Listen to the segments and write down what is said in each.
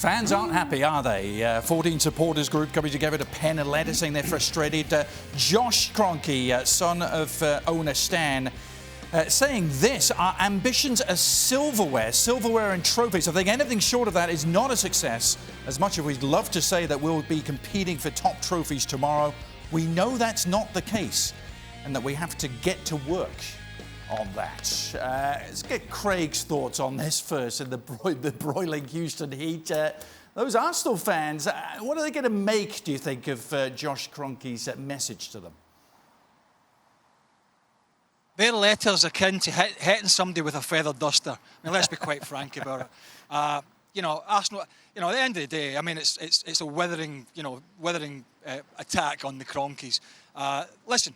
Fans aren't happy, are they? 14 supporters group coming together to pen a letter saying they're frustrated. Josh Kroenke, son of owner Stan, saying this: our ambitions are silverware and trophies. I think anything short of that is not a success. As much as we'd love to say that we'll be competing for top trophies tomorrow, we know that's not the case and that we have to get to work on that. Let's get Craig's thoughts on this first in the broiling Houston heat. Those Arsenal fans, what are they going to make, do you think, of Josh Kroenke's message to them? Their letter's akin to hitting somebody with a feather duster. I mean, let's be quite frank about it. Arsenal. At the end of the day, I mean, it's a withering attack on the Kroenkes. Listen,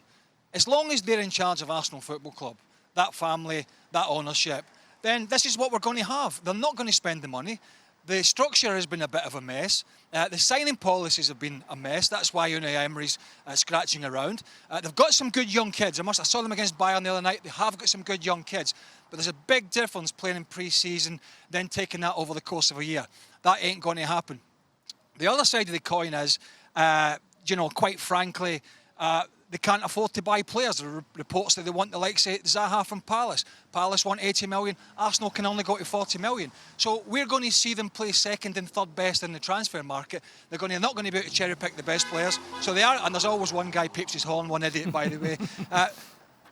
as long as they're in charge of Arsenal Football Club, that family, that ownership, then this is what we're going to have. They're not going to spend the money. The structure has been a bit of a mess. The signing policies have been a mess. That's why Unai Emery's scratching around. They've got some good young kids. I saw them against Bayern the other night. They have got some good young kids. But there's a big difference playing in pre-season, then taking that over the course of a year. That ain't going to happen. The other side of the coin is, quite frankly, they can't afford to buy players. There are reports that they want the likes of Zaha from Palace. Palace want 80 million. Arsenal can only go to 40 million. So we're going to see them play second and third best in the transfer market. They're not going to be able to cherry pick the best players. So they are, and there's always one guy peeps his horn, one idiot, by the way.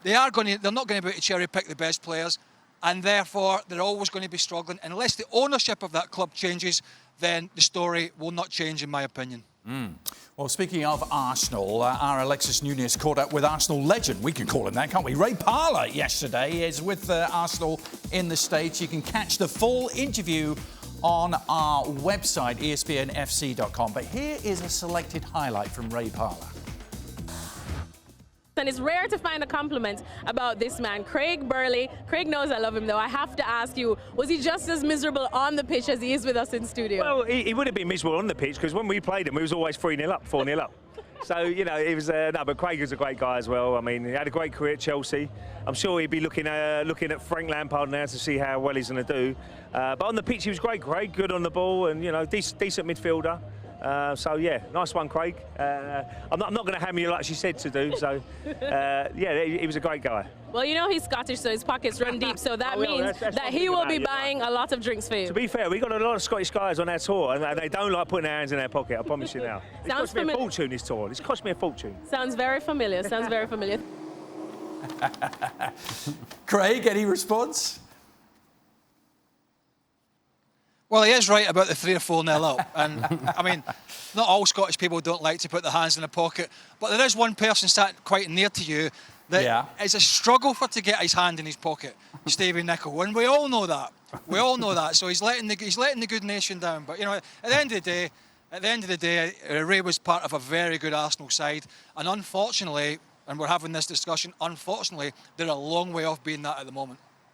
They're not going to be able to cherry pick the best players, and therefore they're always going to be struggling. Unless the ownership of that club changes, then the story will not change, in my opinion. Well, speaking of Arsenal, our Alexis Nunes caught up with Arsenal legend, we can call him that, can't we? Ray Parlour yesterday. He is with Arsenal in the States. You can catch the full interview on our website, ESPNFC.com. But here is a selected highlight from Ray Parlour. And it's rare to find a compliment about this man, Craig Burley. Craig knows I love him, though. I have to ask you, was he just as miserable on the pitch as he is with us in studio? Well, he would have been miserable on the pitch, because when we played him, we was always 3-0 up, 4-0 up. So, it was... but Craig was a great guy as well. I mean, he had a great career at Chelsea. I'm sure he'd be looking at Frank Lampard now to see how well he's going to do. But on the pitch, he was great, Craig. Good on the ball and, decent midfielder. Nice one, Craig. I'm not going to hammer you like she said to do. So, he was a great guy. Well, he's Scottish, so his pockets run deep. So that means that he will be buying a lot of drinks for you. To be fair, we've got a lot of Scottish guys on our tour, and they don't like putting their hands in their pocket, I promise you now. It cost me a fortune, this tour. It's cost me a fortune. Sounds very familiar. Sounds very familiar. Craig, any response? Well, he is right about the 3 or 4-0 up. And, I mean, not all Scottish people don't like to put their hands in their pocket, but there is one person sat quite near to you that it's a struggle to get his hand in his pocket, Stevie Nicol, and we all know that. We all know that. So he's letting the good nation down. But, at the end of the day, Ray was part of a very good Arsenal side, and unfortunately, and we're having this discussion, unfortunately, they're a long way off being that at the moment.